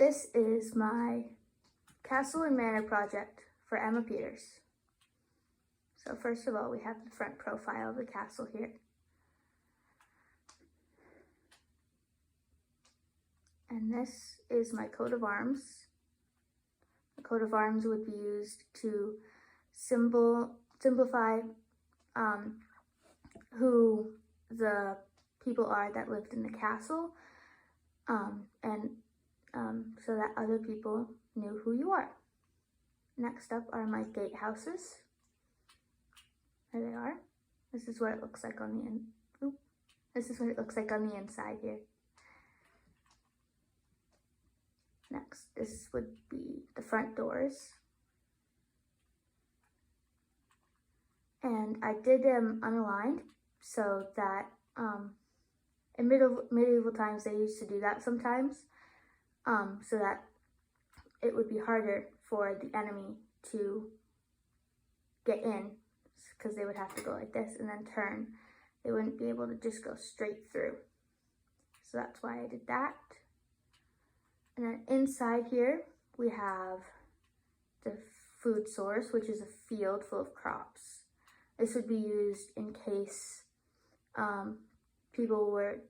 This is my Castle and Manor project for Emma Peters. So first of all, we have the front profile of the castle here. And this is my coat of arms. The coat of arms would be used to simplify who the people are that lived in the castle, so that other people knew who you are. Next up are my gatehouses. There they are. This is what it looks like on the inside here. Next, this would be the front doors. And I did them unaligned so that in medieval times they used to do that sometimes, so that it would be harder for the enemy to get in, because they would have to go like this and then turn. They wouldn't be able to just go straight through. So that's why I did that. And then inside here, we have the food source, which is a field full of crops. This would be used in case people were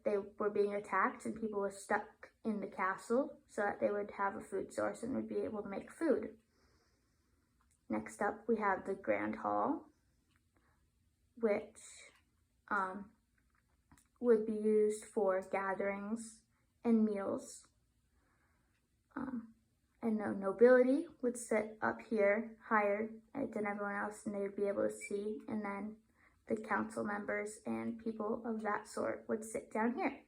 being attacked and people were stuck in the castle, so that they would have a food source and would be able to make food. Next up, we have the Grand Hall, which would be used for gatherings and meals. And the nobility would sit up here higher than everyone else, and they would be able to see, and then the council members and people of that sort would sit down here.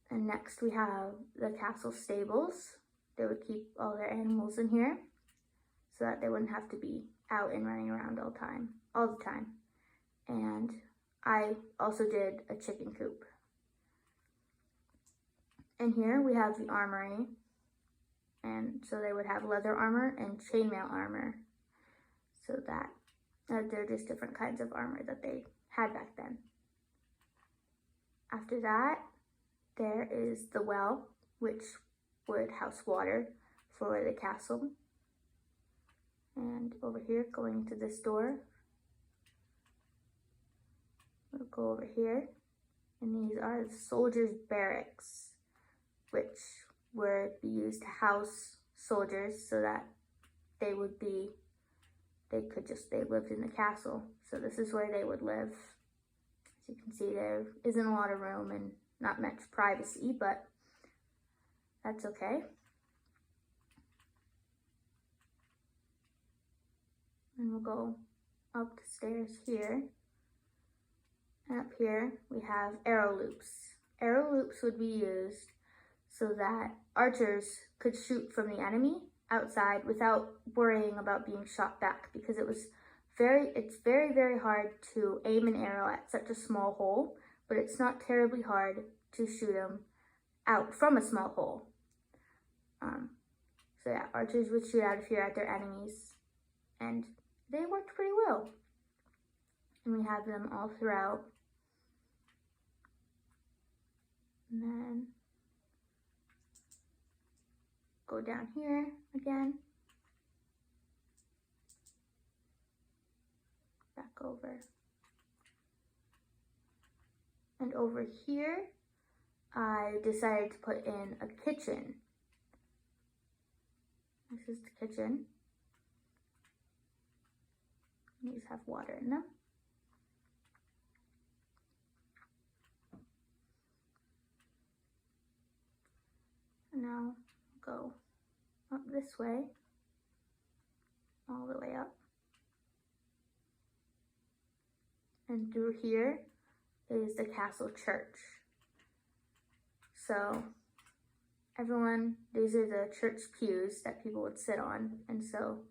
And next we have the castle stables. They would keep all their animals in here so that they wouldn't have to be out and running around all the time. And I also did a chicken coop. And here we have the armory. And so they would have leather armor and chainmail armor, so that they're just different kinds of armor that they had back then. After that, there is the well, which would house water for the castle. And over here, going to this door, we'll go over here, and these are the soldiers' barracks, which would be used to house soldiers so that they lived in the castle. So this is where they would live. As you can see, there isn't a lot of room and not much privacy, but that's okay. And we'll go up the stairs here. And up here we have arrow loops. Arrow loops would be used so that archers could shoot from the enemy outside without worrying about being shot back, because it's very, very hard to aim an arrow at such a small hole, but it's not terribly hard to shoot them out from a small hole. So yeah, archers would shoot out of here at their enemies, and they worked pretty well. And we have them all throughout. And then go down here again, back over, and over here I decided to put in a kitchen. This is the kitchen. These have water in them. And now go up this way, all the way up. And through here is the castle church. So these are the church pews that people would sit on. And so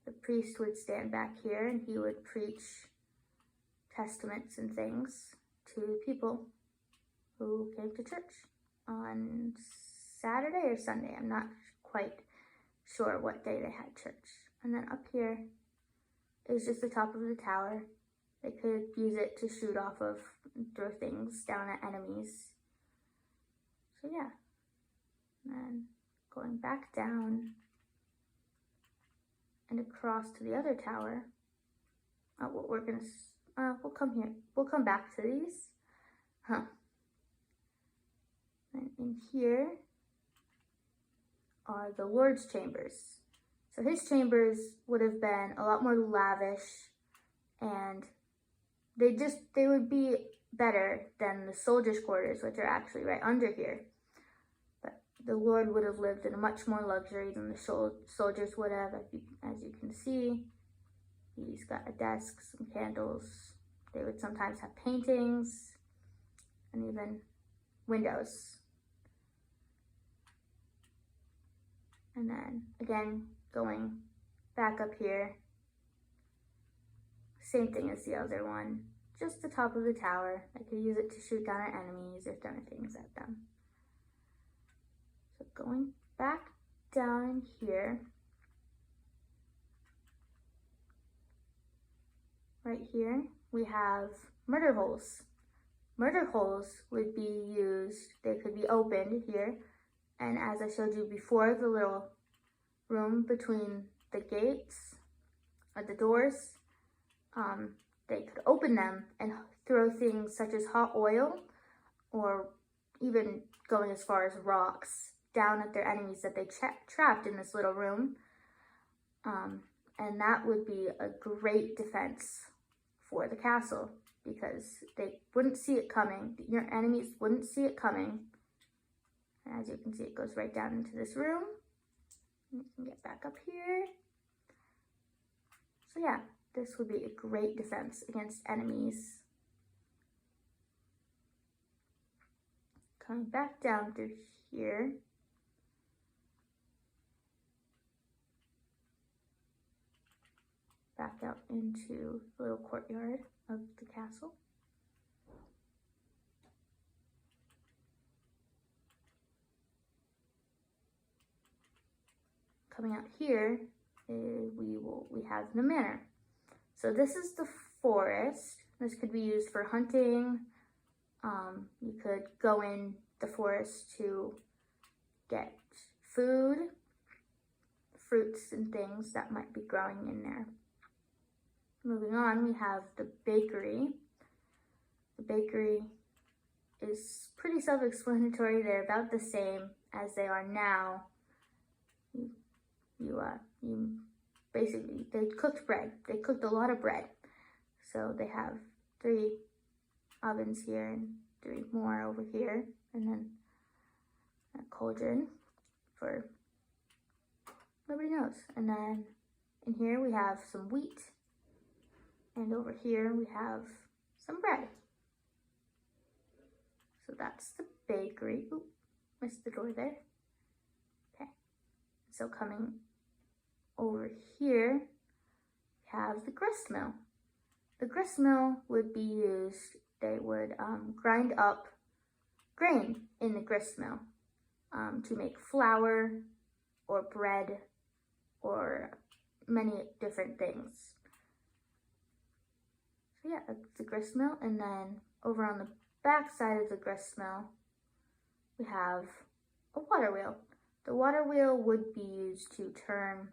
the priest would stand back here and he would preach testaments and things to the people who came to church on Saturday or Sunday. I'm not quite sure what day they had church. And then up here is just the top of the tower. They could use it to shoot off of, throw things down at enemies. So yeah, And going back down and across to the other tower. What we're gonna, we'll come here. We'll come back to these. And in here are the Lord's chambers. So his chambers would have been a lot more lavish, and they would be better than the soldiers' quarters, which are actually right under here. But the Lord would have lived in a much more luxury than the soldiers would have. As you can see, he's got a desk, some candles. They would sometimes have paintings and even windows. And then again, going back up here, same thing as the other one, just the top of the tower. I could use it to shoot down at enemies or throw things at them. So going back down here, right here, we have murder holes. Murder holes would be used, they could be opened here, and as I showed you before, the little room between the gates or the doors, they could open them and throw things such as hot oil, or even going as far as rocks, down at their enemies that they trapped in this little room. And that would be a great defense for the castle, because they wouldn't see it coming. Your enemies wouldn't see it coming. And as you can see, it goes right down into this room. You can get back up here. So yeah, this would be a great defense against enemies. Coming back down through here. Back out into the little courtyard of the castle. Coming out here, we have the manor. So this is the forest. This could be used for hunting. You could go in the forest to get food, fruits and things that might be growing in there. Moving on, we have the bakery. The bakery is pretty self-explanatory. They're about the same as they are now. Basically, they cooked bread. They cooked a lot of bread. So they have 3 ovens here and 3 more over here, and then a cauldron for nobody knows. And then in here we have some wheat, and over here we have some bread. So that's the bakery. Oop, missed the door there. Okay, so coming over here, we have the grist mill. The grist mill would be used, they would grind up grain in the grist mill to make flour or bread or many different things. So yeah, that's the grist mill. And then over on the back side of the grist mill, we have a water wheel. The water wheel would be used to turn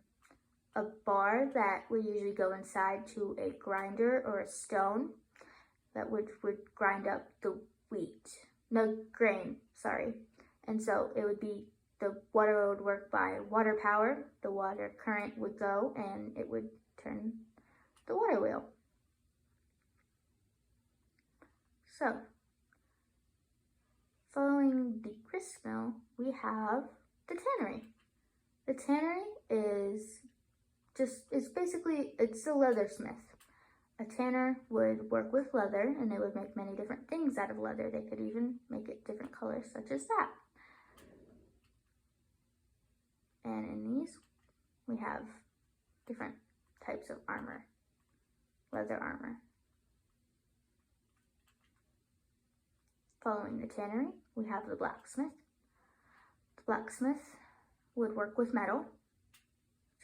a bar that would usually go inside to a grinder or a stone that would grind up the grain, sorry. And so it would be, the water would work by water power. The water current would go and it would turn the water wheel. So, following the grist mill, we have the tannery. The tannery is basically, it's a leathersmith. A tanner would work with leather, and they would make many different things out of leather. They could even make it different colors, such as that. And in these, we have different types of armor, leather armor. Following the tannery, we have the blacksmith. The blacksmith would work with metal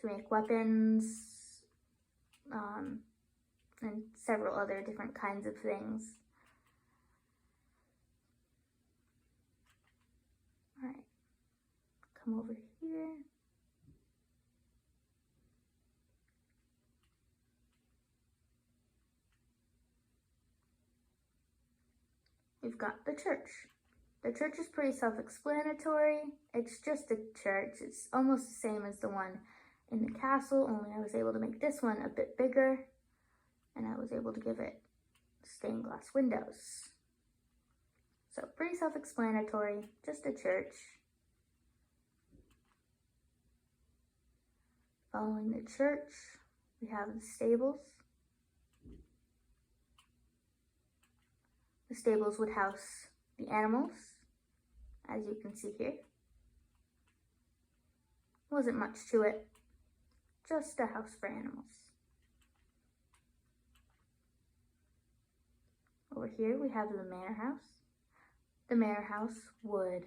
to make weapons, and several other different kinds of things. All right. come over here. We've got the church. The church is pretty self-explanatory. It's just a church. It's almost the same as the one in the castle, only I was able to make this one a bit bigger, and I was able to give it stained glass windows. So pretty self-explanatory, just a church. Following the church, we have the stables. The stables would house the animals, as you can see here. Wasn't much to it, just a house for animals. Over here we have the manor house. The manor house would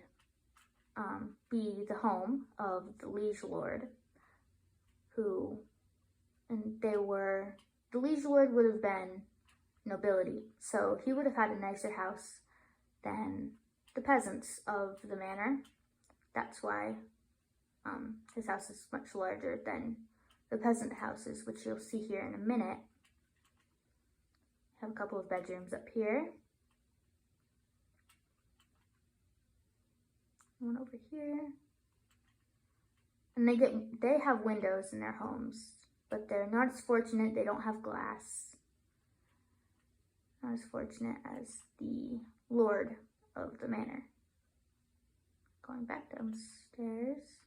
be the home of the liege lord, the liege lord would have been nobility, so he would have had a nicer house than the peasants of the manor. That's why his house is much larger than the peasant houses, which you'll see here in a minute. Have a couple of bedrooms up here. One over here. And they have windows in their homes, but they're not as fortunate. They don't have glass. Not as fortunate as the lord of the manor. Going back downstairs.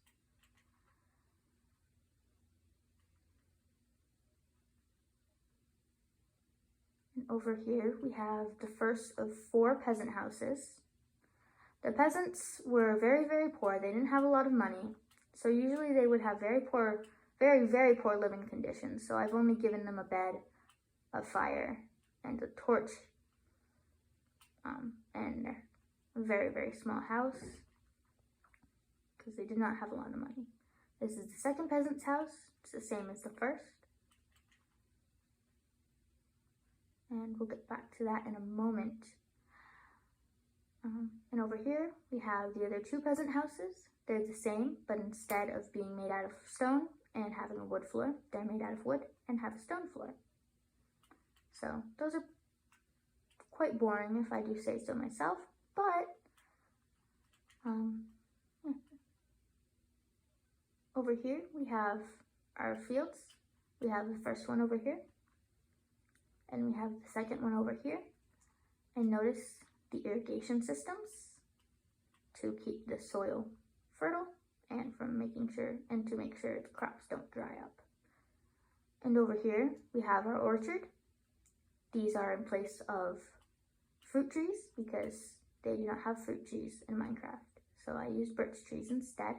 And over here we have the first of 4 peasant houses. The peasants were very, very poor. They didn't have a lot of money. So usually they would have very, very poor living conditions. So I've only given them a bed, a fire, and a torch, and a very, very small house, because they did not have a lot of money. This is the second peasant's house. It's the same as the first. And we'll get back to that in a moment. And over here, we have the other 2 peasant houses. They're the same, but instead of being made out of stone and having a wood floor, they're made out of wood and have a stone floor. So those are quite boring, if I do say so myself, but yeah. Over here, we have our fields. We have the first one over here, and we have the second one over here. And notice the irrigation systems to keep the soil fertile and to make sure the crops don't dry up. And over here we have our orchard. These are in place of fruit trees because they do not have fruit trees in Minecraft. So I use birch trees instead.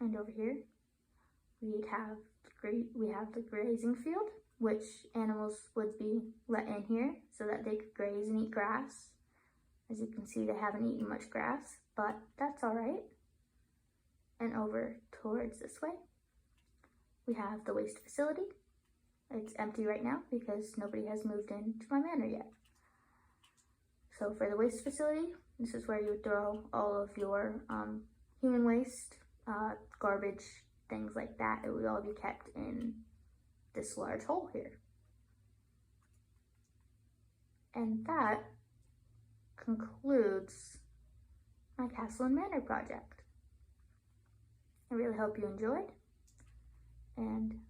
And over here we have the grazing field, which animals would be let in here so that they could graze and eat grass. As you can see, they haven't eaten much grass, but that's all right. And over towards this way, we have the waste facility. It's empty right now because nobody has moved into my manor yet. So for the waste facility, this is where you would throw all of your human waste, garbage, things like that. It would all be kept in this large hole here. And that concludes my castle and manor project. I really hope you enjoyed, and